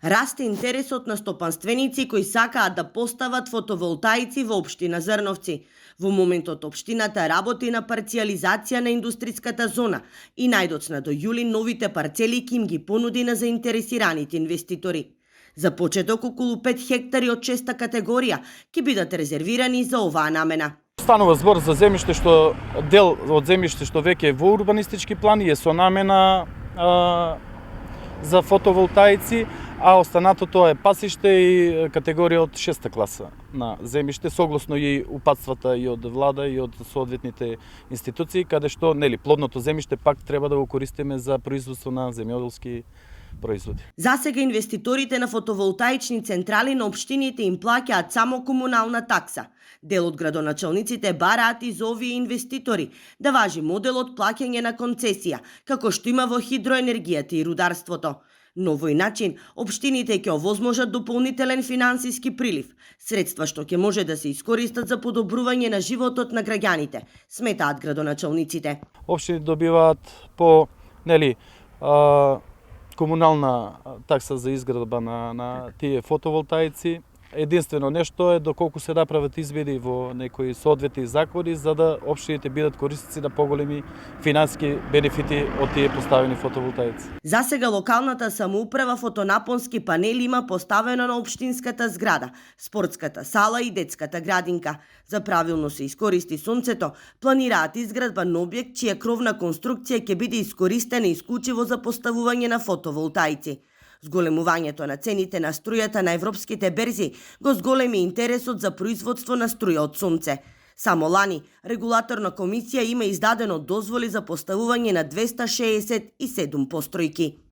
Расте интересот на стопанственици кои сакаат да постават фотоволтаици во општина Зрновци. Во моментот општината работи на парцијализација на индустриската зона и најдоцна до јули новите парцели ќе им ги понуди на заинтересираните инвеститори. За почеток околу 5 хектари од 6 категорија ќе бидат резервирани за оваа намена. Станува збор за земјиште што дел од земјиште што веќе е во урбанистички план и е со намена за фотоволтаици, а останатото е пасиште и категорија од 6 класа на земјиште, согласно и упатствата и од влада и од соодветните институции, каде што плодното земјиште пак треба да го користиме за производство на земјоделски производи. Засега инвеститорите на фотоволтаични централи на општините им плаќаат само комунална такса. Дел од градоначалниците бараат и за овие инвеститори да важи моделот плаќање на концесија, како што има во хидроенергијата и рударството. На овој начин, општините ќе овозможат дополнителен финансиски прилив, средства што ќе може да се искористат за подобрување на животот на граѓаните, сметаат градоначалниците. Општини добиваат по комунална такса за изградба на тие фотоволтаици. Единствено нешто е доколку се направат изведи во некои соодветни закони за да општините бидат корисници на поголеми финансиски бенефити од тие поставени фотоволтаици. Засега локалната самоуправа фотонапонски панели има поставено на општинската зграда, спортската сала и детската градинка. За правилно се искористи сонцето, планираат изградба на објект чија кровна конструкција ќе биде искористена исклучиво за поставување на фотоволтаици. Зголемувањето на цените на струјата на европските берзи го зголеми интересот за производство на струја од сонце. Само лани, регулаторна комисија има издадено дозволи за поставување на 267 постројки.